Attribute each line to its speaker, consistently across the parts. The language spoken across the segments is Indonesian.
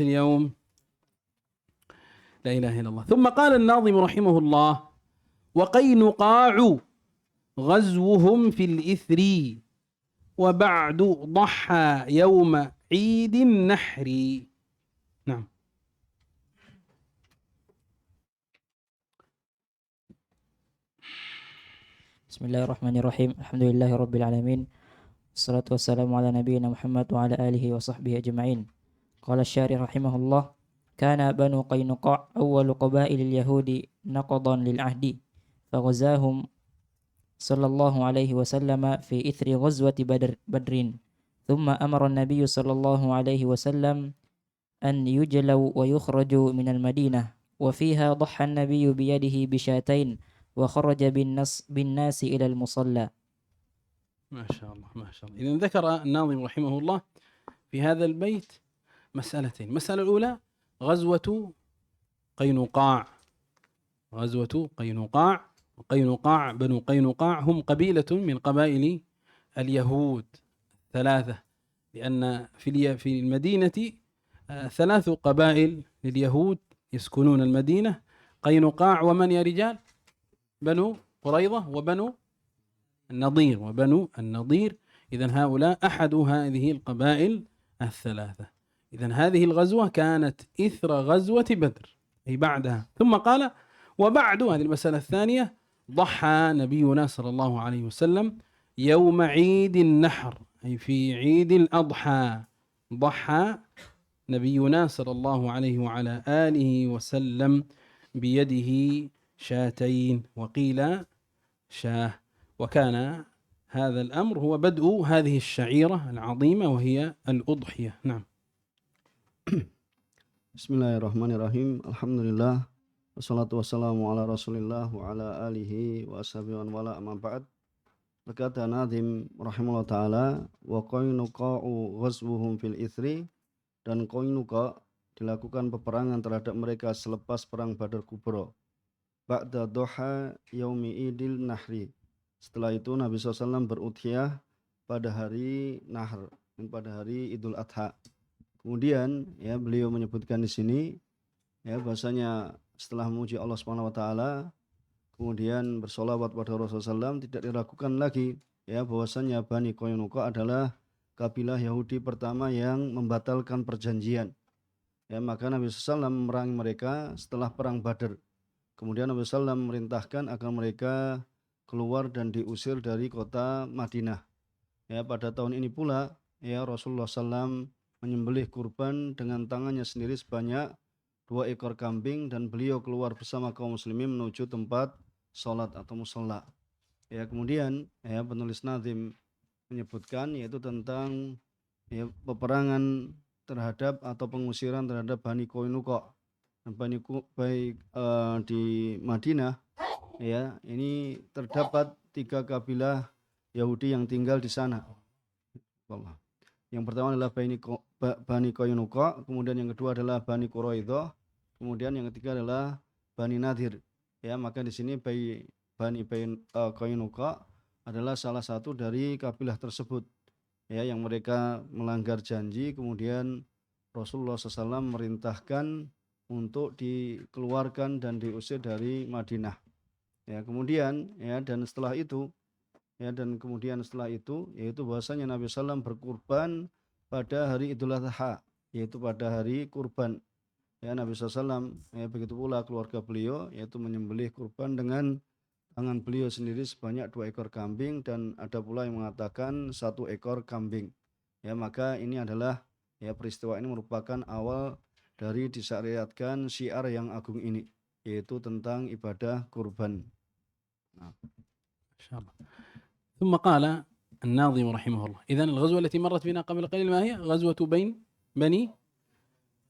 Speaker 1: اليوم. لا إله إلا الله. ثم قال الناظم رحمه الله: وقينقاع غزوهم في الإثر وبعد ضحى يوم عيد النحر. نعم.
Speaker 2: بسم الله الرحمن الرحيم. الحمد لله رب العالمين، والصلاة والسلام على نبينا محمد وعلى آله وصحبه أجمعين. قال الشارح رحمه الله: كان بنو قينقاع أول قبائل اليهود نقضا للعهد، فغزاهم صلى الله عليه وسلم في إثر غزوة بدر، ثم أمر النبي صلى الله عليه وسلم أن يجلوا ويخرجوا من المدينة، وفيها ضحى النبي بيده بشاتين وخرج بالناس إلى المصلى.
Speaker 1: ما شاء الله ما شاء الله. إذن ذكر الناظم رحمه الله في هذا البيت مسألتين. المسألة الأولى غزوة قينقاع. غزوة قينقاع. قينقاع بنو قينقاع هم قبيلة من قبائل اليهود ثلاثة، لأن في المدينة ثلاث قبائل لليهود يسكنون المدينة: قينقاع ومن يا رجال؟ بنو قريظة وبنو النضير. إذن هؤلاء أحد هذه القبائل الثلاثة. إذن هذه الغزوة كانت إثر غزوة بدر، أي بعدها. ثم قال: وبعد، هذه المسألة الثانية، ضحى نبينا صلى الله عليه وسلم يوم عيد النحر، أي في عيد الأضحى. ضحى نبينا صلى الله عليه وعلى آله وسلم بيده شاتين، وقيل شاه. وكان هذا الأمر هو بدء هذه الشعيرة العظيمة وهي الأضحية. نعم.
Speaker 3: Bismillahirrahmanirrahim. Alhamdulillah. Wassalatu wassalamu ala rasulillah wa ala alihi wa ashabihi wa ala amma ba'd. Berkata Nazim rahimahullah ta'ala: wa qainuqa'u ghazwuhum fil ithri, dan Qainuqa dilakukan peperangan terhadap mereka selepas perang Badar Kubra. Ba'da duha yaumi idil nahri, setelah itu Nabi SAW berudhiyah pada hari Nahr, pada hari Idul Adha. Kemudian ya beliau menyebutkan di sini ya bahasanya setelah memuji Allah Subhanahu wa taala, kemudian bersolawat pada Rasulullah SAW, tidak diragukan lagi ya bahwasanya Bani Qainuqa adalah kabilah Yahudi pertama yang membatalkan perjanjian. Ya, maka Nabi SAW memerangi mereka setelah perang Badar. Kemudian Nabi SAW merintahkan agar mereka keluar dan diusir dari kota Madinah. Ya, pada tahun ini pula ya Rasulullah SAW menyembelih kurban dengan tangannya sendiri sebanyak 2 ekor kambing, dan beliau keluar bersama kaum muslimin menuju tempat sholat atau musalla. Ya, kemudian ya penulis Nazim menyebutkan yaitu tentang ya, peperangan terhadap atau pengusiran terhadap Bani Qainuqa. Baik di Madinah ya, ini terdapat 3 kabilah Yahudi yang tinggal di sana. Yang pertama adalah Bani Qainuqa, kemudian yang kedua adalah Bani Quraidah, kemudian yang ketiga adalah Bani Nadir. Ya, maka di sini Bani Qainuqa adalah salah satu dari kabilah tersebut. Ya, yang mereka melanggar janji, kemudian Rasulullah SAW merintahkan untuk dikeluarkan dan diusir dari Madinah. Ya, kemudian ya kemudian setelah itu yaitu bahwasanya Nabi SAW berkurban pada hari Idul Adha, yaitu pada hari kurban. Ya, Nabi SAW ya, begitu pula keluarga beliau yaitu menyembelih kurban dengan tangan beliau sendiri sebanyak 2 ekor kambing, dan ada pula yang mengatakan 1 ekor kambing. Ya, maka ini adalah ya peristiwa ini merupakan awal dari disyariatkan syiar yang agung ini, yaitu tentang ibadah kurban. Nah.
Speaker 1: Insyaallah. ثم قال الناظم رحمه الله: إذن الغزوة التي مرت بنا قبل قليل ما هي؟ غزوة بني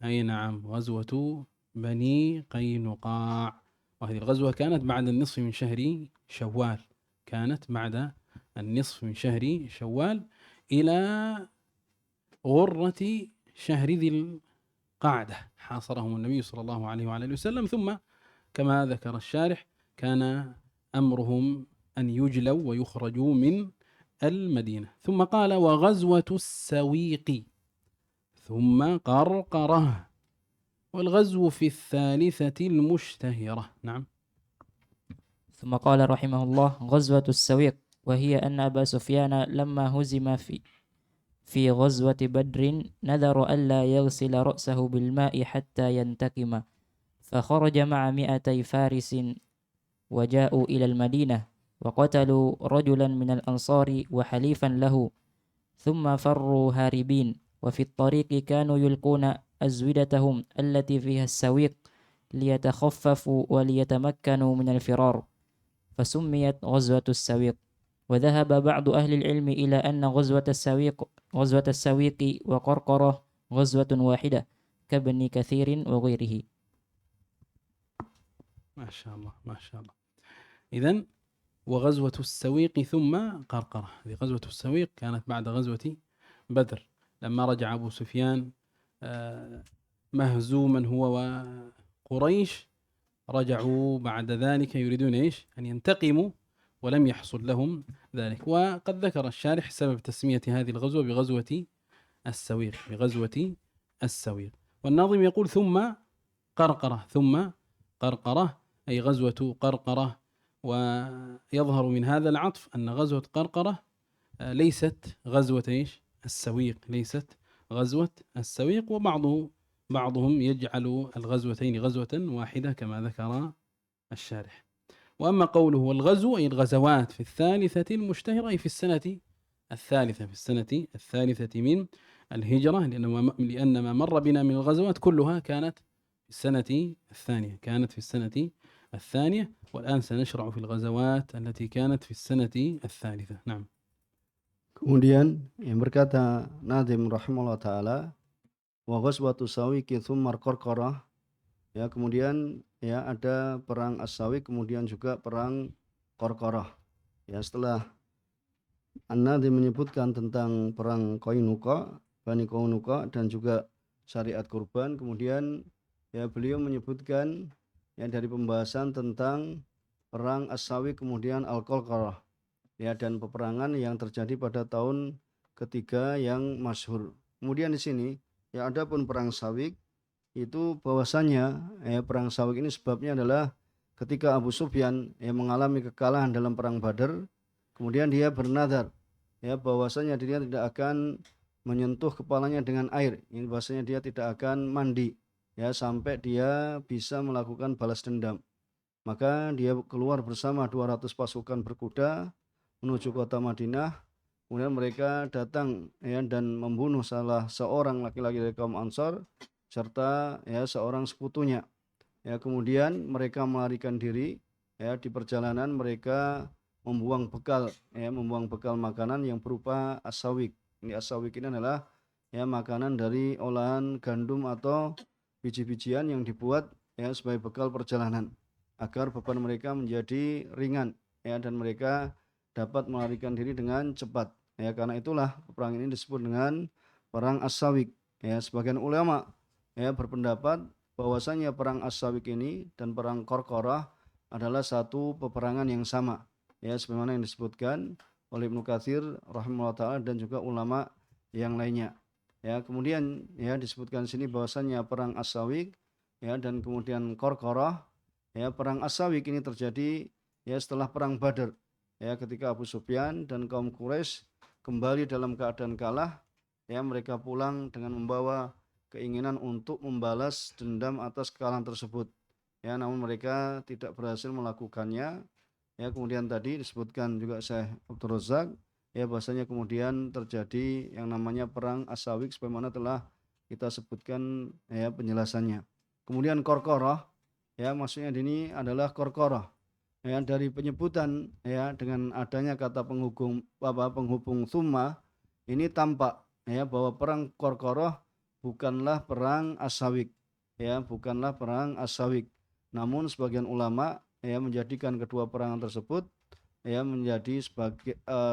Speaker 1: أي نعم، غزوة بني قينقاع. وهذه الغزوة كانت بعد النصف من شهر شوال، إلى غرة شهر ذي القعدة حاصرهم النبي صلى الله عليه وعلى آله وسلم. ثم كما ذكر الشارح كان أمرهم أن يجلوا ويخرجوا من المدينة. ثم قال: وغزوة السويق ثم قرقرة. والغزو في الثالثة المشتهرة. نعم.
Speaker 2: ثم قال رحمه الله: غزوة السويق، وهي أن أبا سفيان لما هزم في غزوة بدر نذر ألا يغسل رأسه بالماء حتى ينتقم، فخرج مع 200 فارس وجاءوا إلى المدينة وقتلوا رجلا من الأنصار وحليفا له، ثم فروا هاربين، وفي الطريق كانوا يلقون أزودتهم التي فيها السويق ليتخففوا وليتمكنوا من الفرار، فسميت غزوة السويق. وذهب بعض أهل العلم إلى أن غزوة السويق وقرقرة غزوة واحدة كابن كثير وغيره.
Speaker 1: ما شاء الله ما شاء الله. إذن وغزوة السويق ثم قرقرة، هذه غزوة السويق كانت بعد غزوة بدر، لما رجع أبو سفيان مهزوما هو وقريش، رجعوا بعد ذلك يريدون إيش؟ أن ينتقموا، ولم يحصل لهم ذلك. وقد ذكر الشارح سبب تسمية هذه الغزوة بغزوة السويق، بغزوة السويق. والناظم يقول ثم قرقرة، ثم قرقرة أي غزوة قرقرة. ويظهر من هذا العطف أن غزوة قرقرة ليست غزوة إيش؟ السويق، ليست غزوة السويق. بعضهم يجعل الغزوتين غزوة واحدة كما ذكر الشارح. وأما قوله والغزو أي الغزوات في الثالثة المشتهرة أي في السنة الثالثة، في السنة الثالثة من الهجرة، لأن ما مر بنا من الغزوات كلها كانت في السنة الثانية، كانت في السنة الثانية. والآن سنشرع في الغزوات التي كانت في السنة الثالثة. نعم.
Speaker 3: Kemudian yang berkata Nadhim rahimahullah ta'ala, wa ghazwatu sawiqi thummar qarqarah, ya, kemudian ya ada perang as-sawiq, kemudian juga perang qarqarah. Ya, setelah An-Nadhim menyebutkan tentang perang Qainuqa, Bani Qainuqa dan juga syariat kurban, kemudian ya beliau menyebutkan ya dari pembahasan tentang perang as-sawiq kemudian al-qarqarah, ya, dan peperangan yang terjadi pada tahun ketiga yang masyhur. Kemudian di sini ya adapun perang Sawiq itu bahwasannya ya perang Sawiq ini sebabnya adalah ketika Abu Sufyan ya mengalami kekalahan dalam perang Badar, kemudian dia bernadar ya bahwasanya dia tidak akan menyentuh kepalanya dengan air, ini bahwasanya dia tidak akan mandi ya sampai dia bisa melakukan balas dendam. Maka dia keluar bersama 200 pasukan berkuda menuju kota Madinah. Kemudian mereka datang ya dan membunuh salah seorang laki-laki dari kaum Ansar serta ya seorang sekutunya. Ya, kemudian mereka melarikan diri. Ya, di perjalanan mereka membuang bekal makanan yang berupa as-sawiq. Ini as-sawiq ini adalah ya makanan dari olahan gandum atau biji-bijian yang dibuat ya sebagai bekal perjalanan agar beban mereka menjadi ringan ya dan mereka dapat melarikan diri dengan cepat. Ya, karena itulah perang ini disebut dengan perang as-sawiq. Ya, sebagian ulama ya berpendapat bahwasanya perang as-sawiq ini dan perang qarqarah adalah satu peperangan yang sama. Ya, sebagaimana yang disebutkan oleh Ibnu Katsir rahimahullah taala dan juga ulama yang lainnya. Ya, kemudian ya disebutkan sini bahwasanya perang as-sawiq ya dan kemudian qarqarah, ya, perang as-sawiq ini terjadi ya setelah perang Badar. Ya, ketika Abu Sufyan dan kaum Quraisy kembali dalam keadaan kalah, ya mereka pulang dengan membawa keinginan untuk membalas dendam atas kekalahan tersebut. Ya, namun mereka tidak berhasil melakukannya. Ya, kemudian tadi disebutkan juga Syekh Abdul Razak ya bahasanya kemudian terjadi yang namanya perang as-sawiq sebagaimana telah kita sebutkan ya penjelasannya. Kemudian qarqarah ya maksudnya ini adalah qarqarah ya dari penyebutan ya dengan adanya kata penghubung summa ini tampak ya bahwa perang qarqarah bukanlah perang as-sawiq ya, bukanlah perang as-sawiq. Namun sebagian ulama ya menjadikan kedua perangan tersebut ya menjadi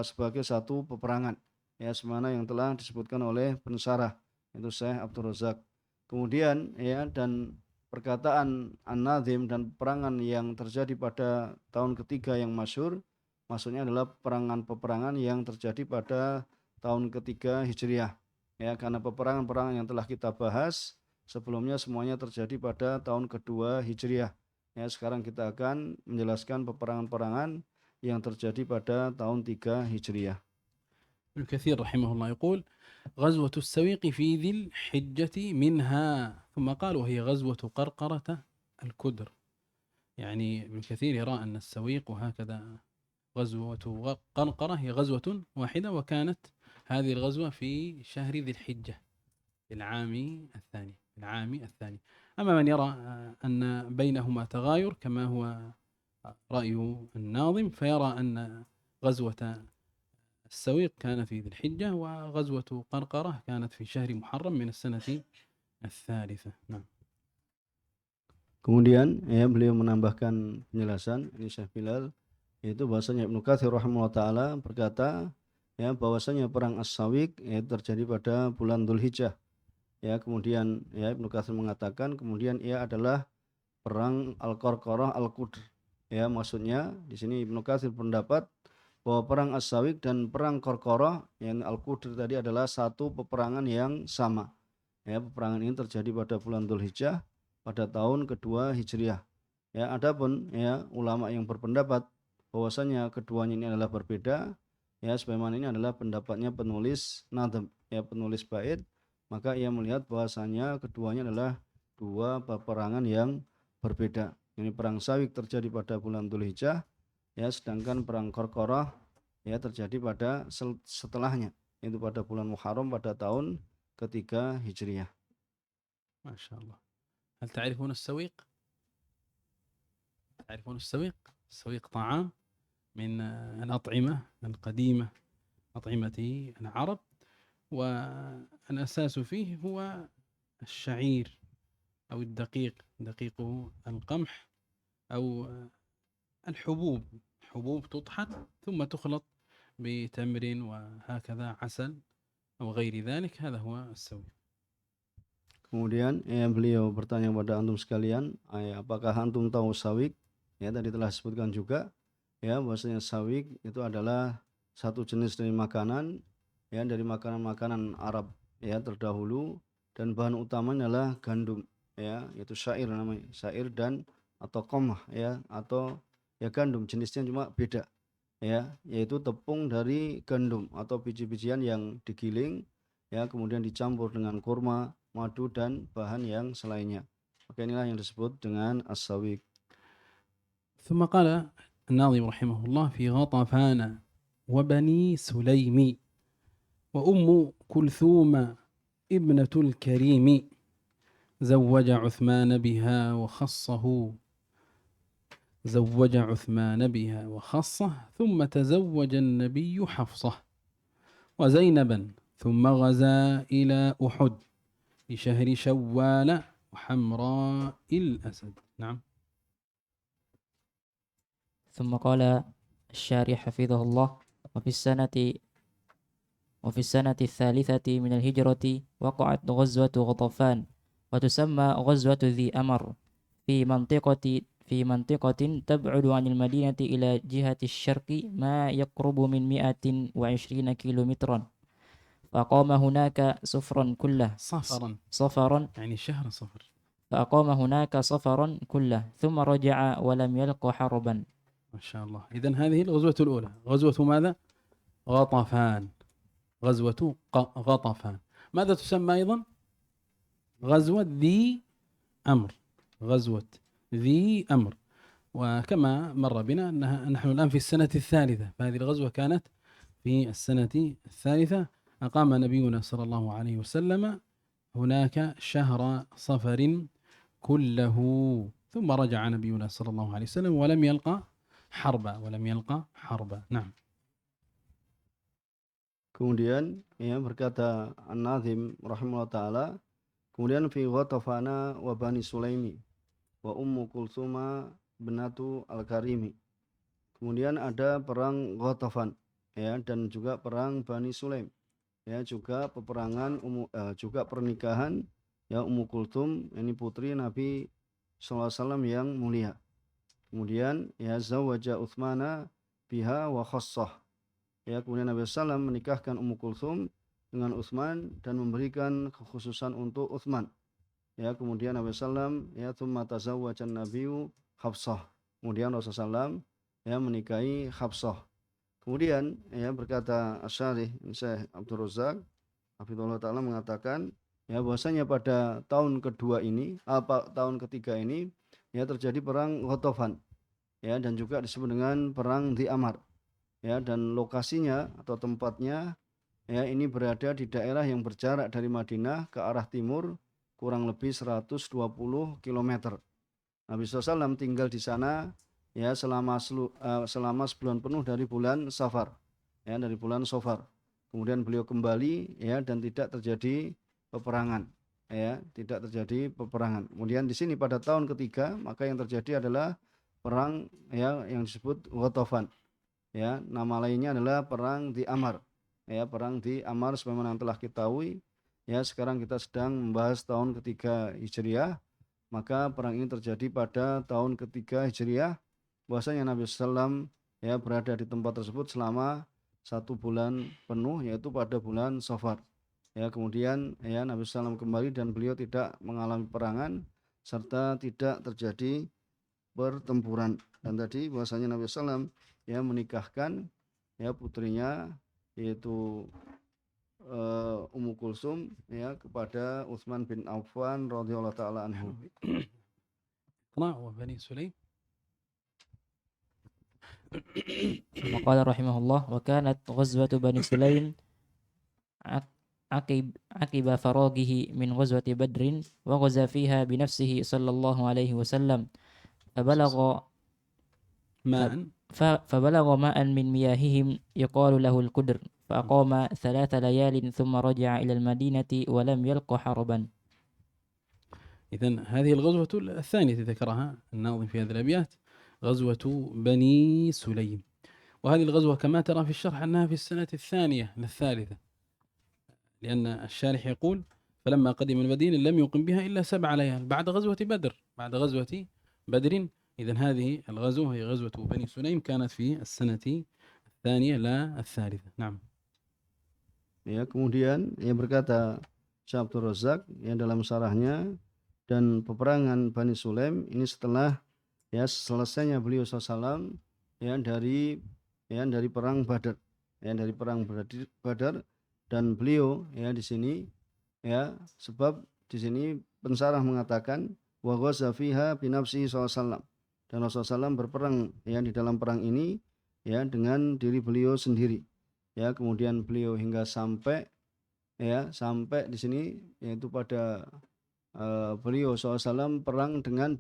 Speaker 3: sebagai satu peperangan ya semana yang telah disebutkan oleh pensyarah itu Syekh Abdul Razak. Kemudian ya dan perkataan An-Nadhim dan peperangan yang terjadi pada tahun ketiga yang masyhur maksudnya adalah peperangan yang terjadi pada tahun ketiga Hijriah ya, karena peperangan-peperangan yang telah kita bahas Sebelumnya semuanya terjadi pada tahun kedua Hijriah. Ya, sekarang kita akan menjelaskan peperangan-peperangan yang terjadi pada tahun 3 Hijriah.
Speaker 1: ابن كثير رحمه الله يقول غزوة السويق في ذي الحجة منها، ثم قال وهي غزوة قرقرة الكدر. يعني ابن كثير يرى أن السويق وهكذا غزوة قرقرة هي غزوة واحدة، وكانت هذه الغزوة في شهر ذي الحجة في العام الثاني. أما من يرى أن بينهما تغاير كما هو رأي الناظم، فيرى أن غزوة السويق كانت في ذي الحجة وغزوة قرقرة كانت في شهر محرم من السنة الثالثة. نعم.
Speaker 3: Kemudian beliau menambahkan penjelasan ini Syekh Bilal, yaitu bahwasanya Ibnu Katsir rahimahullah taala berkata bahwasanya perang As-Sawiq terjadi pada bulan Dzulhijjah. Kemudian Ibnu Katsir mengatakan kemudian ia adalah perang Al-Qarqarah Al-Qudr. Maksudnya di sini Ibnu Katsir pendapat bahwa perang As-Sawiq dan perang Qarqarah yang Al-Qudr tadi adalah satu peperangan yang sama. Peperangan ini terjadi pada bulan Dzulhijjah pada tahun kedua Hijriah. Adapun ulama yang berpendapat bahwasanya keduanya ini adalah berbeda, sebagaimana ini adalah pendapatnya penulis Nadhm, penulis bait, maka ia melihat bahwasanya keduanya adalah dua peperangan yang berbeda. Ini perang Sawiq terjadi pada bulan Dzulhijjah, sedangkan perang Qarqarah terjadi pada setelahnya, yaitu pada bulan Muharram pada tahun ketiga Hijriah.
Speaker 1: Masya Allah. هل تعرفون السويق؟ تعرفون السويق؟ السويق طعام من الأطعمة القديمة، أطعمة العرب، والأساس فيه هو الشعير أو الدقيق، دقيق القمح أو الحبوب، حبوب تطحن ثم تخلط بتمر وهكذا عسل أو غير ذلك، هذا هو السويق.
Speaker 3: Kemudian beliau bertanya kepada antum sekalian, apakah antum tahu Sawiq? Tadi telah disebutkan juga bahwasanya Sawiq itu adalah satu jenis dari makanan dari makanan-makanan Arab terdahulu, dan bahan utamanya adalah gandum yaitu syair namanya, syair dan atau qamah atau gandum, jenisnya cuma beda yaitu tepung dari gandum atau biji-bijian yang digiling kemudian dicampur dengan kurma, madu dan bahan yang selainnya. Maka inilah yang disebut dengan as-sawiq.
Speaker 1: ثم قال الناظم رحمه الله في غطفان وبني سليم وأم كلثوم ابنة الكريم زوج عثمان بها وخصه ثم تزوج النبي حفصة وزينبا ثم غزا إلى أحد بشهر شوال وحمراء الأسد. نعم.
Speaker 2: ثم قال الشارح حفظه الله وفي السنة الثالثة من الهجرة وقعت غزوة غطفان، وتسمى غزوة ذي أمر في منطقة تبعد عن المدينة إلى جهة الشرق ما يقرب من 120 كيلومترا، فأقام هناك صفرا
Speaker 1: يعني شهر صفر،
Speaker 2: فأقام هناك صفرا كله ثم رجع ولم يلق حربا.
Speaker 1: ما شاء الله. إذن هذه الغزوة الأولى، غزوة ماذا؟ غطفان، غزوة غطفان. ماذا تسمى أيضا؟ غزوة ذي أمر، غزوة ذي أمر. وكما مر بنا أنها نحن الآن في السنة الثالثة، فهذه الغزوة كانت في السنة الثالثة. أقام نبينا صلى الله عليه وسلم هناك شهر صفر كله، ثم رجع نبينا صلى الله عليه وسلم ولم يلقى حربا. نعم.
Speaker 3: Kemudian berkata An-Nazim rahimahullah taala, kemudian fi Ghatafana wa Bani Sulaimi wa Ummu Kulsuma binatu Al-Karimi. Kemudian ada perang Ghatafan dan juga perang Bani Sulaim. Juga peperangan juga pernikahan Ummu Kulthum, ini putri Nabi sallallahu alaihi wasallam yang mulia. Kemudian zawaja Utsmana biha wa khassah. Kemudian Nabi SAW menikahkan Ummu Kulthum dengan Utsman dan memberikan kekhususan untuk Utsman. ya kemudian Nabi sallam ya tsumma tazawwajan nabiyyu Hafsah. Kemudian Rasulullah SAW ya menikahi Hafsah. Kemudian ya berkata Asy-Syarih Syekh Abdul Razak hafizallahu taala mengatakan ya bahwasanya pada tahun kedua ini tahun ketiga ini ya terjadi perang Ghatafan ya dan juga disebut dengan perang Dhi Amar ya dan lokasinya atau tempatnya ya ini berada di daerah yang berjarak dari Madinah ke arah timur kurang lebih 120 km. Nabi SAW tinggal di sana ya selama sebulan penuh dari bulan Safar ya dari bulan Safar. Kemudian beliau kembali ya dan tidak terjadi peperangan ya tidak terjadi peperangan. Kemudian di sini pada tahun ketiga maka yang terjadi adalah perang ya yang disebut Ghatafan ya nama lainnya adalah perang di Amar ya perang di Amar sebagaimana yang telah kita ketahui ya sekarang kita sedang membahas tahun ketiga Hijriah. Maka perang ini terjadi pada tahun ketiga Hijriah. Bahwasanya Nabi SAW ya berada di tempat tersebut selama 1 bulan penuh yaitu pada bulan Safar. Ya kemudian ya Nabi SAW kembali dan beliau tidak mengalami perangan serta tidak terjadi pertempuran. Dan tadi bahwasanya Nabi SAW ya menikahkan ya putrinya yaitu Ummu Kulsum ya kepada Utsman bin Affan radhiyallahu taala anhu.
Speaker 1: وبني سليم.
Speaker 2: وقال رحمه الله وكانت غزوة بني سليم عقب فراغه من غزوة بدر وغزا فيها بنفسه صلى الله عليه وسلم فبلغ ماء من مياههم يقال له القدر فأقام 3 ليال ثم رجع إلى المدينة ولم يلق حربا.
Speaker 1: إذن هذه الغزوة الثانية ذكرها الناظم في هذه الأبيات غزوة بني سليم. وهذه الغزوة كما ترى في الشرح أنها في السنة الثانية للثالثة لأن الشارح يقول فلما قدم المدينة لم يقم بها إلا 7 ليال بعد غزوة بدر. إذن هذه الغزوة هي غزوة بني سليم كانت في السنة الثانية لا الثالثة. نعم.
Speaker 3: Ya kemudian ia berkata Syekh Abdul Razak yang dalam syarahnya dan peperangan Bani Sulaim ini setelah ya selesainya beliau SAW ya dari perang Badar dan beliau ya di sini ya sebab di sini pensarah mengatakan wa ghaza fiha bi nafsihi SAW dan Rasulullah SAW berperang ya di dalam perang ini ya dengan diri beliau sendiri ya kemudian beliau hingga sampai di sini yaitu pada beliau SAW perang dengan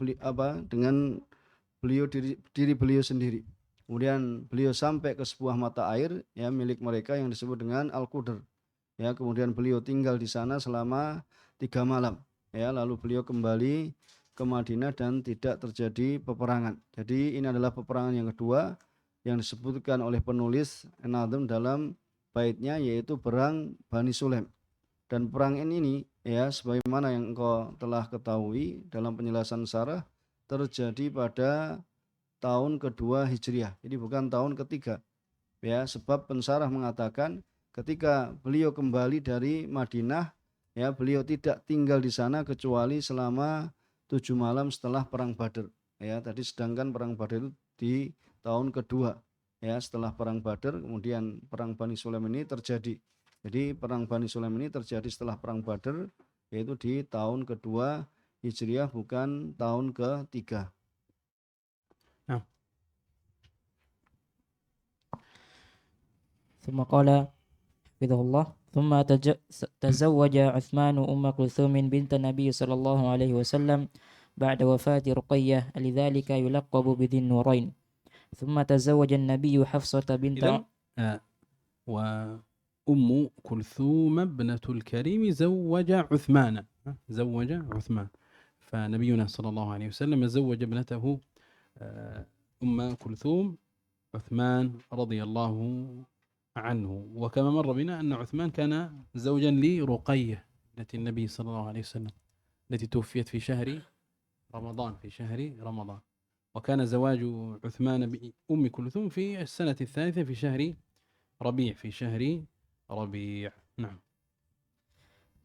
Speaker 3: beliau diri beliau sendiri. Kemudian beliau sampai ke sebuah mata air ya milik mereka yang disebut dengan Al-Qudr. Ya, kemudian beliau tinggal di sana selama 3 malam. Ya, lalu beliau kembali ke Madinah dan tidak terjadi peperangan. Jadi ini adalah peperangan yang kedua yang disebutkan oleh penulis An-Nadhm dalam baitnya yaitu perang Bani Sulaim. Dan perang ini ya sebagaimana yang engkau telah ketahui dalam penjelasan syarah terjadi pada tahun kedua Hijriah. Jadi bukan tahun ketiga. Ya, sebab pensarah mengatakan ketika beliau kembali dari Madinah ya beliau tidak tinggal di sana kecuali selama 7 malam setelah perang Badar. Ya, tadi sedangkan perang Badar itu di tahun kedua. Ya, setelah perang Badar kemudian perang Bani Sulaim ini terjadi. Jadi perang Bani Sulaim ini terjadi setelah perang Badar yaitu di tahun kedua Hijriah bukan tahun ketiga.
Speaker 1: Nah.
Speaker 2: ثم قال حفظه الله ثم تزوج عثمان أم كلثوم بنت النبي صلى الله عليه وسلم بعد وفاة رقية لذلك يلقب بذي النورين ثم تزوج النبي حفصة بنت
Speaker 1: وأم كلثوم ابنة الكريم زوج عثمان فنبينا صلى الله عليه وسلم زوج ابنته أم كلثوم عثمان رضي الله عنه. وكما مر بنا أن عثمان كان زوجا لرقية ابنة النبي صلى الله عليه وسلم التي توفيت في شهر رمضان وكان زواج عثمان بأم كلثوم في السنة الثالثة في شهر ربيع نعم.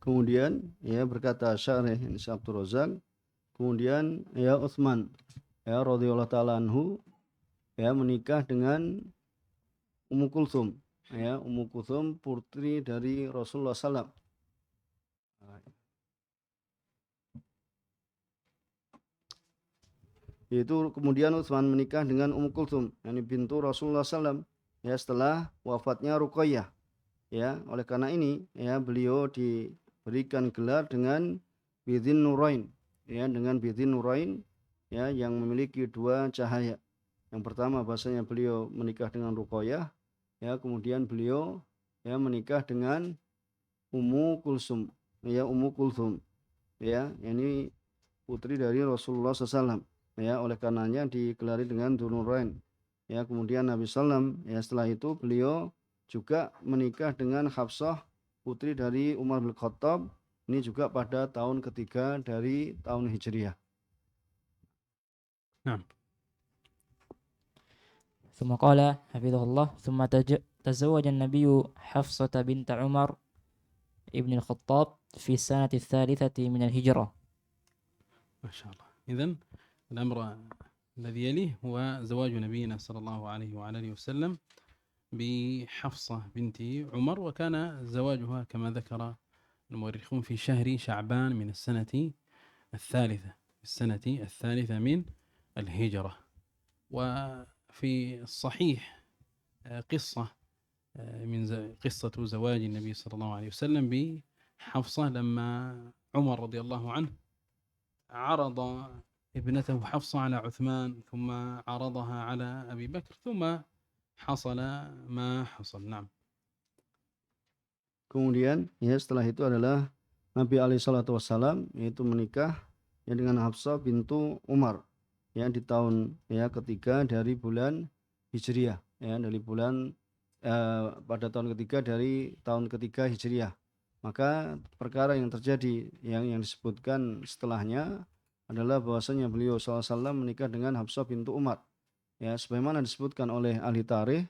Speaker 3: Kemudian ya berkata Syarih ini Abdul Razak, kemudian ya Utsman ya radhiyallahu taala anhu ya menikah dengan Ummu Kulthum ya, Ummu Kulthum putri dari Rasulullah SAW. Yaitu kemudian Utsman menikah dengan Ummu Kulthum, yakni bintu Rasulullah SAW ya setelah wafatnya Ruqayyah. Ya, oleh karena ini ya beliau diberikan gelar dengan Bidzin Nurain ya, dengan Bidzin Nurain ya yang memiliki dua cahaya. Yang pertama bahasanya beliau menikah dengan Ruqayyah ya, kemudian beliau ya menikah dengan Ummu Kulsum ya, Ummu Kulthum ya, ini putri dari Rasulullah SAW ya, oleh karenanya digelari dengan Dzunurain ya. Kemudian Nabi SAW ya setelah itu beliau juga menikah dengan Hafsah putri dari Umar bin Khattab, ini juga pada tahun ketiga dari tahun Hijriah.
Speaker 1: Nah.
Speaker 2: ثم قال حفظه الله ثم تزوج النبي حفصة بنت عمر ابن الخطاب في السنة الثالثة من الهجرة.
Speaker 1: ما شاء الله. إذن الأمر الذي يليه هو زواج نبينا صلى الله عليه وعلى آله وسلم بحفصة بنت عمر، وكان زواجها كما ذكر المؤرخون في شهر شعبان من السنة الثالثة من الهجرة. وفي الصحيح قصة من قصة زواج النبي صلى الله عليه وسلم بحفصة لما عمر رضي الله عنه عرض ابنته حفصة على عثمان ثم عرضها على أبي بكر ثم حصل ما حصل. نعم.
Speaker 3: Kemudian ya setelah itu adalah Nabi SAW yaitu menikah ya dengan Hafsah bintu Umar ya di tahun ya ketiga dari bulan Hijriah ya, dari bulan pada tahun ketiga dari tahun ketiga Hijriah. Maka perkara yang terjadi yang disebutkan setelahnya adalah bahwasanya beliau SAW menikah dengan Hafsah bintu Umar ya, sebagaimana disebutkan oleh ahli tarikh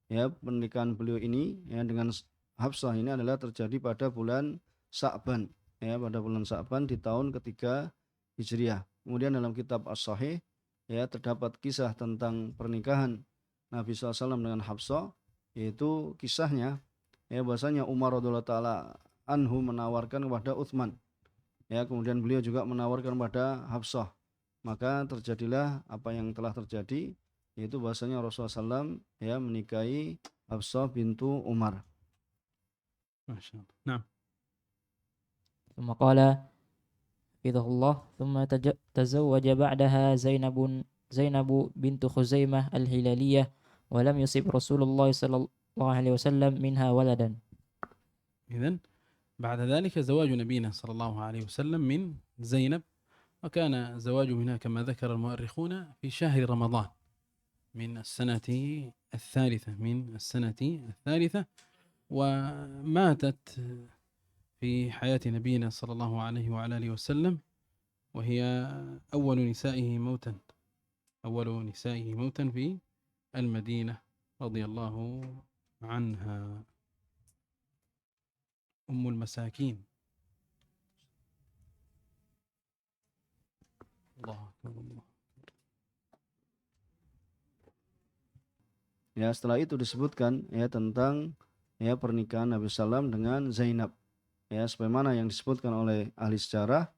Speaker 3: ya, pernikahan beliau ini ya dengan Hafsah ini adalah terjadi pada bulan Sa'ban ya, pada bulan Sa'ban di tahun ketiga Hijriah. Kemudian dalam kitab As-Sahih ya terdapat kisah tentang pernikahan Nabi SAW dengan Hafsah, yaitu kisahnya ya bahwasanya Umar radhiyallahu taala anhu menawarkan kepada Utsman ya, kemudian beliau juga menawarkan kepada Hafsah, maka terjadilah apa yang telah terjadi, yaitu bahwasanya Rasulullah SAW ya menikahi Hafsah bintu Umar.
Speaker 1: ما شاء الله. نعم.
Speaker 2: ثم قال حفظه الله ثم تزوج بعدها زينب بنت خزيمة الهلالية ولم يصب رسول الله صلى الله عليه وسلم منها ولدا.
Speaker 1: إذن بعد ذلك زواج نبينا صلى الله عليه وسلم من زينب، وكان زواج منها كما ذكر المؤرخون في شهر رمضان من السنة الثالثة وماتت في حياة نبينا صلى الله عليه وعلى آله وسلم، وهي أول نسائه موتا في المدينة رضي الله عنها، أم المساكين. الله أكبر.
Speaker 3: Ya setelah itu disebutkan ya tentang ya pernikahan Nabi SAW dengan Zainab ya, sebagaimana yang disebutkan oleh ahli sejarah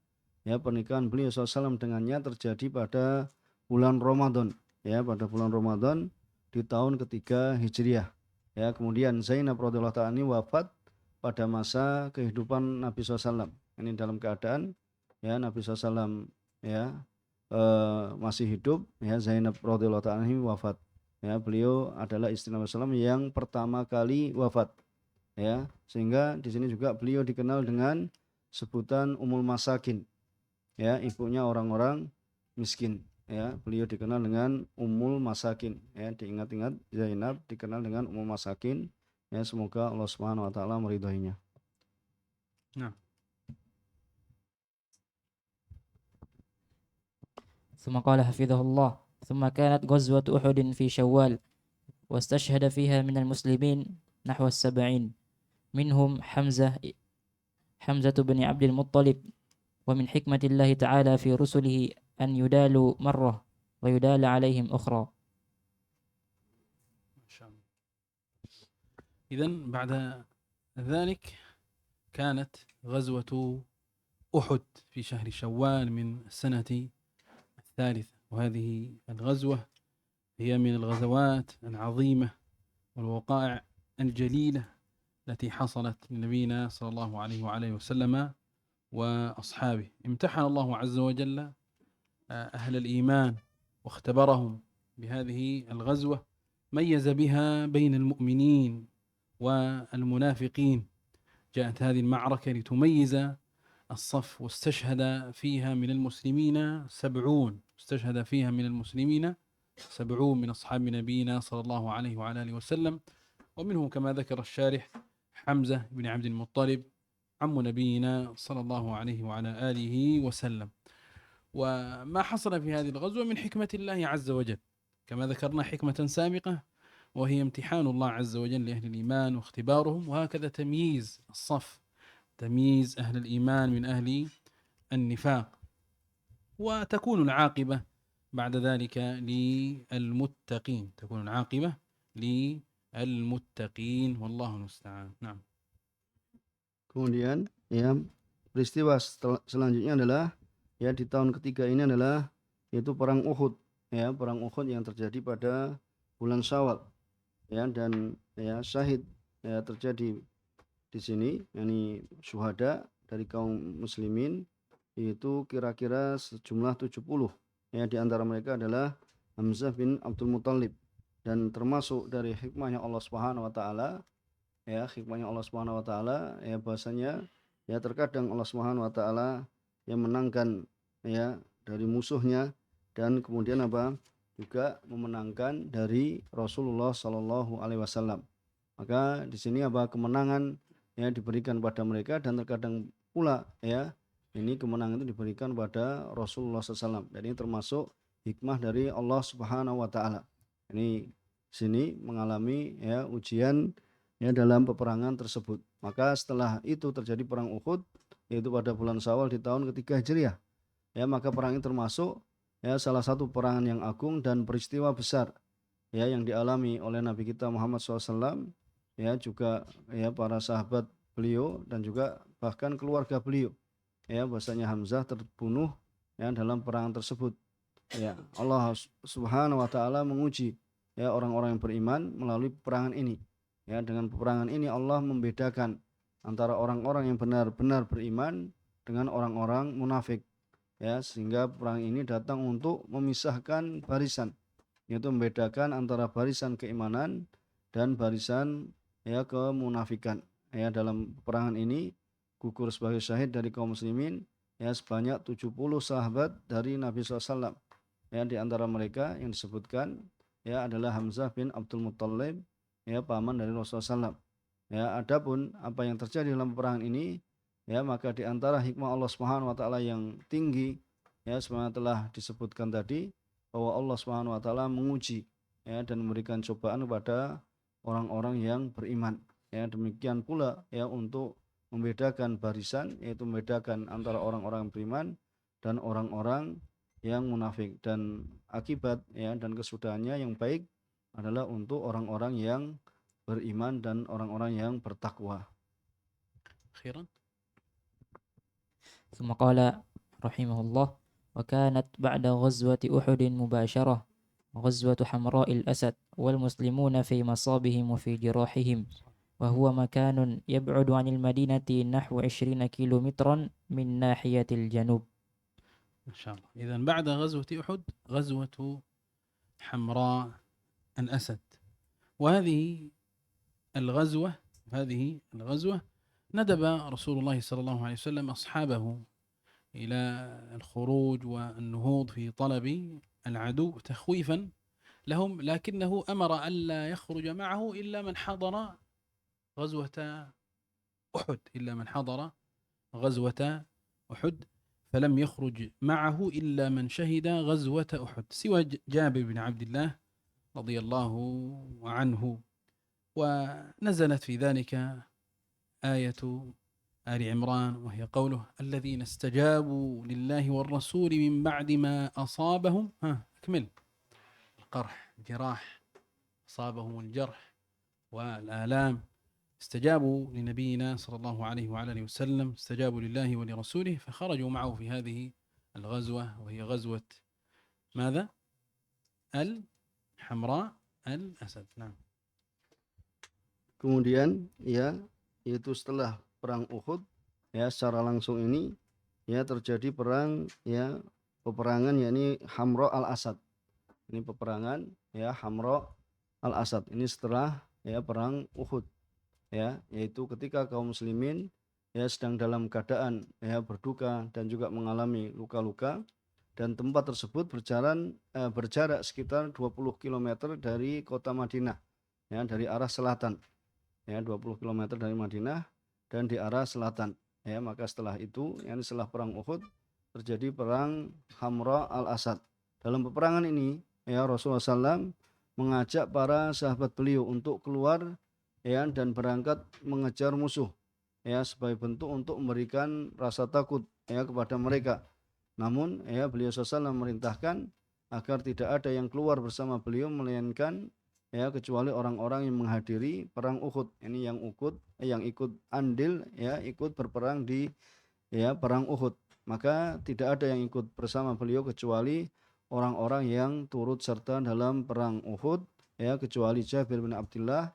Speaker 3: ya, pernikahan beliau SAW dengannya terjadi pada bulan Ramadan ya, pada bulan Ramadan di tahun ketiga Hijriah ya. Kemudian Zainab radhiyallahu ta'ala ini wafat pada masa kehidupan Nabi SAW, ini dalam keadaan ya Nabi SAW ya masih hidup ya, Zainab radhiyallahu ta'ala ini wafat ya. Beliau adalah istri Nabi SAW yang pertama kali wafat ya, sehingga di sini juga beliau dikenal dengan sebutan Ummul Masakin ya, ibunya orang-orang miskin ya. Beliau dikenal dengan Ummul Masakin ya, diingat-ingat Zainab dikenal dengan Ummul Masakin ya, semoga Allah Subhanahu wa taala meridhoinya.
Speaker 1: Nah.
Speaker 2: ثم قال حفظه الله ثم كانت غزوة أحد في شوال واستشهد فيها من المسلمين نحو 70 منهم حمزة حمزة بن عبد المطلب. ومن حكمة الله تعالى في رسله أن يدالوا مرة ويدال عليهم أخرى.
Speaker 1: ما شاء الله. إذن بعد ذلك كانت غزوة أحد في شهر شوال من السنة الثالثة، وهذه الغزوة هي من الغزوات العظيمة والوقائع الجليلة التي حصلت لنبينا صلى الله عليه وعليه وسلم وأصحابه. امتحن الله عز وجل أهل الإيمان واختبرهم بهذه الغزوة، ميز بها بين المؤمنين والمنافقين. جاءت هذه المعركة لتميز الصف، واستشهد فيها من المسلمين 70، استشهد فيها من المسلمين 70 من أصحاب نبينا صلى الله عليه وعلى آله وسلم، ومنهم كما ذكر الشارح حمزة بن عبد المطلب عم نبينا صلى الله عليه وعلى آله وسلم. وما حصل في هذه الغزوة من حكمة الله عز وجل كما ذكرنا حكمة سابقة، وهي امتحان الله عز وجل لأهل الإيمان واختبارهم، وهكذا تمييز الصف، تمييز أهل الإيمان من أهل النفاق، وتكون العاقبة بعد ذلك للمتقين، تكون العاقبة للمتقين والله المستعان. نعم.
Speaker 3: Kemudian ya peristiwa selanjutnya adalah ya di tahun ketiga ini adalah yaitu perang Uhud, ya perang Uhud yang terjadi pada bulan Syawal, ya, dan ya syahid ya terjadi di sini, yakni syuhada dari kaum muslimin yaitu kira-kira sejumlah 70, ya di antara mereka adalah Hamzah bin Abdul Muthalib. Dan termasuk dari hikmahnya Allah Subhanahu wa taala, ya hikmahnya Allah Subhanahu wa taala ya bahasanya ya terkadang Allah Subhanahu wa taala yang menangkan ya dari musuhnya, dan kemudian juga memenangkan dari Rasulullah Shallallahu alaihi wasallam. Maka di sini kemenangan ya diberikan pada mereka, dan terkadang pula ya ini kemenangan itu diberikan pada Rasulullah SAW. Dan ini termasuk hikmah dari Allah Subhanahu wa taala. Ini sini mengalami ya ujian ya dalam peperangan tersebut. Maka setelah itu terjadi perang Uhud, yaitu pada bulan Syawal di tahun ketiga Hijriah. Ya, maka perang ini termasuk ya salah satu perangan yang agung dan peristiwa besar ya yang dialami oleh Nabi kita Muhammad SAW, ya juga ya para sahabat beliau dan juga bahkan keluarga beliau. Ya, bahasanya Hamzah terbunuh ya dalam perangan tersebut. Ya, Allah Subhanahu wa taala menguji ya orang-orang yang beriman melalui peperangan ini. Ya, dengan peperangan ini Allah membedakan antara orang-orang yang benar-benar beriman dengan orang-orang munafik. Ya, sehingga perang ini datang untuk memisahkan barisan, yaitu membedakan antara barisan keimanan dan barisan ya kemunafikan. Ya, dalam peperangan ini gugur sebagai syahid dari kaum muslimin ya sebanyak 70 sahabat dari Nabi SAW. Ya, di antara mereka yang disebutkan ya adalah Hamzah bin Abdul Muthalib, ya paman dari Rasulullah SAW. Ya, adapun apa yang terjadi dalam peperangan ini ya maka di antara hikmah Allah Subhanahu wa taala yang tinggi ya sebenarnya telah disebutkan tadi, bahwa Allah Subhanahu wa taala menguji ya dan memberikan cobaan kepada orang-orang yang beriman. Ya, demikian pula ya untuk membedakan barisan, yaitu membedakan antara orang-orang beriman dan orang-orang yang munafik, dan akibat ya dan kesudahannya yang baik adalah untuk orang-orang yang beriman dan orang-orang yang bertakwa.
Speaker 1: Akhiran.
Speaker 2: ثم قال رحمه الله: وكانت بعد غزوة أحد مباشرة غزوة حمراء الأسد والمسلمون في مصابهم وفي جراحهم، وهو مكان يبعد عن المدينة نحو 20 كيلومترا من ناحية الجنوب.
Speaker 1: إن شاء الله. إذن بعد غزوة أحد غزوة حمراء الأسد، وهذه الغزوة ندب رسول الله صلى الله عليه وسلم أصحابه إلى الخروج والنهوض في طلب العدو تخويفا لهم، لكنه أمر ألا يخرج معه إلا من حضر غزوة أحد، فلم يخرج معه إلا من شهد غزوة أحد سوى جابر بن عبد الله رضي الله عنه. ونزلت في ذلك آية آل عمران، وهي قوله الذين استجابوا لله والرسول من بعد ما أصابهم اكمل القرح جراح، أصابهم الجرح والآلام، استجابوا لنبينا صلى الله عليه وعلى آله وسلم، استجابوا لله ولرسوله، فخرجوا معه في هذه الغزوة، وهي غزوة ماذا؟ الحمراء الأسد. نعم.
Speaker 3: Kemudian ya, yaitu setelah perang Uhud ya, secara langsung ini ya terjadi perang ya, peperangan yakni Hamra al-Asad. Ini peperangan ya Hamra al-Asad. Ini setelah ya perang Uhud ya, yaitu ketika kaum muslimin ya sedang dalam keadaan ya berduka dan juga mengalami luka-luka, dan tempat tersebut berjarak sekitar 20 km dari kota Madinah ya, dari arah selatan ya, 20 km dari Madinah dan di arah selatan ya. Maka setelah itu ya, setelah perang Uhud terjadi perang Hamra al-Asad. Dalam peperangan ini ya, Rasulullah SAW mengajak para sahabat beliau untuk keluar ya dan berangkat mengejar musuh ya, sebagai bentuk untuk memberikan rasa takut ya kepada mereka. Namun ya, beliau SAW memerintahkan agar tidak ada yang keluar bersama beliau melainkan ya kecuali orang-orang yang menghadiri perang Uhud. Ini yang ikut andil ya, ikut berperang di ya perang Uhud. Maka tidak ada yang ikut bersama beliau kecuali orang-orang yang turut serta dalam perang Uhud ya, kecuali Jabir bin Abdullah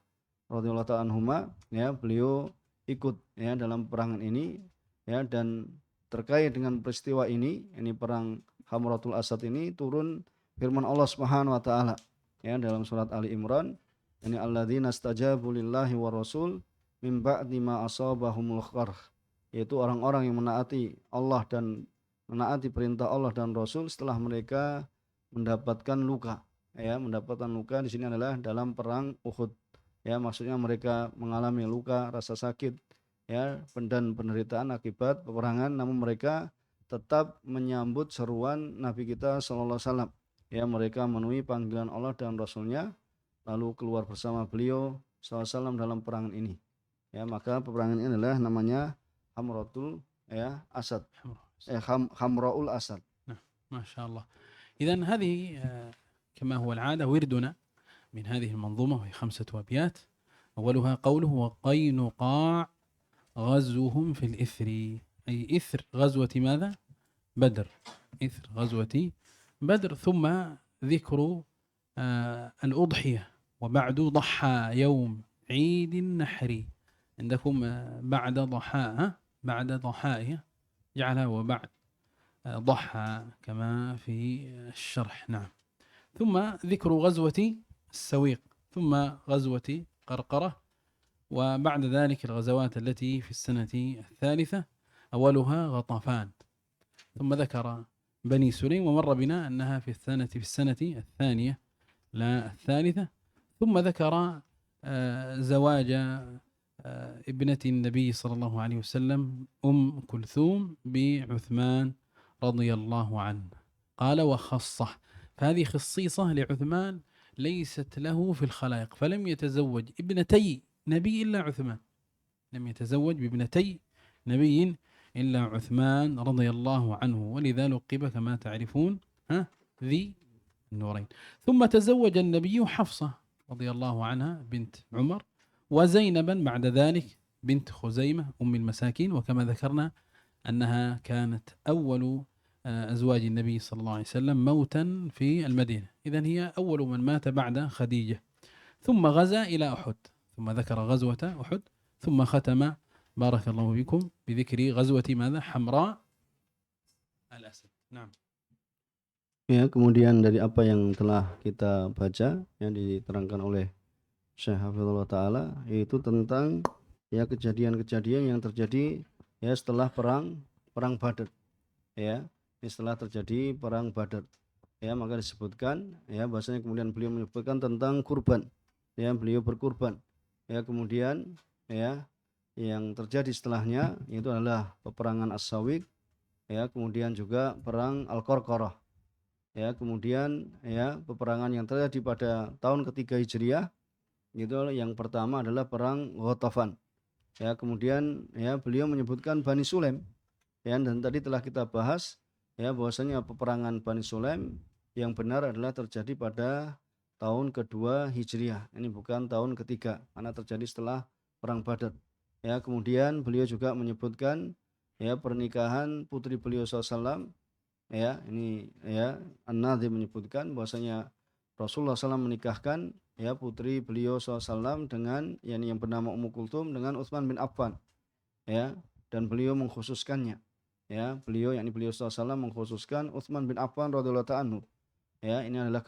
Speaker 3: radhiyallahu ta'ala anhuma ya, beliau ikut ya dalam peperangan ini ya. Dan terkait dengan peristiwa ini perang Hamratul Asad ini, turun firman Allah Subhanahu wa taala ya dalam surat Ali Imran, ini alladzina stajabu lillahi wa rasul min ba'di ma asabahumul qarh, yaitu orang-orang yang menaati Allah dan menaati perintah Allah dan Rasul setelah mereka mendapatkan luka ya. Mendapatkan luka di sini adalah dalam perang Uhud ya, maksudnya mereka mengalami luka, rasa sakit ya, dan penderitaan akibat peperangan, namun mereka tetap menyambut seruan Nabi kita sallallahu alaihi wasallam ya. Mereka memenuhi panggilan Allah dan Rasulnya, lalu keluar bersama beliau sallallahu alaihi wasallam dalam peperangan ini ya. Maka peperangan ini adalah namanya Hamratul ya Asad, Hamraul Asad.
Speaker 1: ما شاء الله. إذن هذه كما هو العادة وردنا من هذه المنظومة، وهي 5 أبيات. أولها قوله وقينقاع غزوهم في الإثر، أي إثر غزوة ماذا؟ بدر، إثر غزوة بدر. ثم ذكر الأضحية، وبعد ضحى يوم عيد النحر. عندكم بعد ضحاء، بعد ضحائها جعلها وبعد ضحى كما في الشرح. نعم. ثم ذكر غزوة السويق، ثم غزوة قرقرة، وبعد ذلك الغزوات التي في السنة الثالثة، أولها غطفان. ثم ذكر بني سليم، ومر بنا أنها في السنة الثانية لا الثالثة. ثم ذكر زواج ابنة النبي صلى الله عليه وسلم كلثوم بعثمان رضي الله عنه. قال وخصه، فهذه خصيصة لعثمان ليست له في الخلائق، فلم يتزوج ابنتي نبي إلا عثمان، لم يتزوج بابنتي نبي إلا عثمان رضي الله عنه، ولذا لقب كما تعرفون ذي النورين. ثم تزوج النبي حفصة رضي الله عنها بنت عمر، وزينبا بعد ذلك بنت خزيمة أم المساكين، وكما ذكرنا أنها كانت أول أزواج النبي صلى الله عليه وسلم موتا في المدينة، إذن هي أول من مات بعد خديجة. ثم غزا إلى أحد، ثم ذكر غزوة أحد، ثم ختم بارك الله فيكم بذكر غزوة ماذا؟ حمراء الأسد. نعم.
Speaker 3: Ya, kemudian dari apa yang telah kita baca yang diterangkan oleh Syekh Hafizullah Ta'ala, yaitu tentang ya kejadian-kejadian yang terjadi ya setelah perang Badar ya. Setelah terjadi perang Badar ya, maka disebutkan ya, bahasanya kemudian beliau menyebutkan tentang kurban ya, beliau berkurban ya. Kemudian ya yang terjadi setelahnya itu adalah peperangan As-Sawiq ya, kemudian juga perang Al-Qarqarah ya, kemudian ya peperangan yang terjadi pada tahun ketiga Hijriah itu yang pertama adalah perang Ghatafan Ya, kemudian ya beliau menyebutkan Bani Sulaim. Ya, dan tadi telah kita bahas ya bahwasanya peperangan Bani Sulaim yang benar adalah terjadi pada tahun kedua Hijriah. Ini bukan tahun ketiga, karena terjadi setelah perang Badar. Ya, kemudian beliau juga menyebutkan ya pernikahan putri beliau SAW. Ya, ini ya An-Nadhim menyebutkan bahwasanya Rasulullah SAW menikahkan ya putri beliau SAW dengan yang bernama Ummu Kulthum dengan Utsman bin Affan. Ya, dan beliau mengkhususkannya. Ya, beliau SAW mengkhususkan Utsman bin Affan radhiyallahu ta'ala anhu. Ya, ini adalah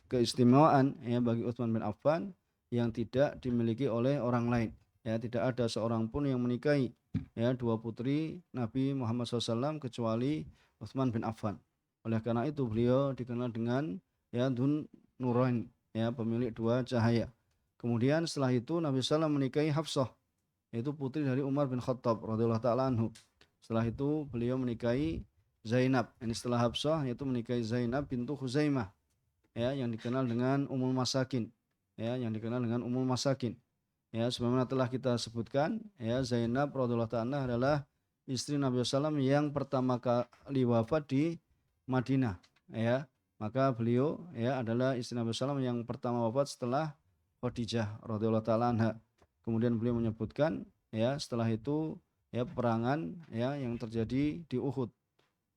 Speaker 3: keistimewaan ya bagi Utsman bin Affan yang tidak dimiliki oleh orang lain. Ya, tidak ada seorang pun yang menikahi ya dua putri Nabi Muhammad SAW kecuali Utsman bin Affan. Oleh karena itu beliau dikenal dengan ya Dzun Nurain, ya pemilik dua cahaya. Kemudian setelah itu Nabi SAW menikahi Hafsah, yaitu putri dari Umar bin Khattab radhiyallahu ta'ala anhu. Setelah itu beliau menikahi Zainab. Ini setelah Hafsah yaitu menikahi Zainab bintu Khuzaimah, ya yang dikenal dengan Ummul Masakin. Ya, yang dikenal dengan Ummul Masakin. Ya, sebagaimana telah kita sebutkan, ya Zainab radhiyallahu ta'ala adalah istri Nabi SAW yang pertama kali wafat di Madinah. Ya, maka beliau ya adalah istri Nabi SAW yang pertama wafat setelah Khadijah radhiyallahu ta'ala anha. Kemudian beliau menyebutkan ya setelah itu ya peperangan ya yang terjadi di Uhud,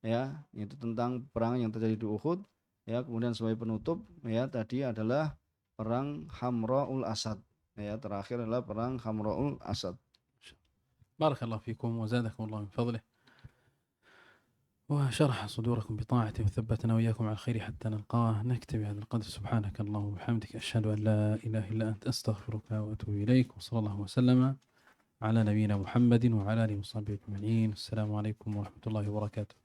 Speaker 3: ya itu tentang peperangan yang terjadi di Uhud. Ya, kemudian sebagai penutup ya tadi adalah perang Hamra'ul Asad. Ya, terakhir adalah perang Hamra'ul Asad.
Speaker 1: بارك الله فيكم وزادكم الله من فضله وشرح صدوركم بطاعته وثبتنا وإياكم على الخير حتى نلقاه. نكتفي بهذا القدر. سبحانك اللهم وبحمدك أشهد أن لا إله إلا أنت أستغفرك وأتوب إليك. وصلى الله وسلم على نبينا محمد وعلى آله وصحبه أجمعين. السلام عليكم ورحمة الله وبركاته.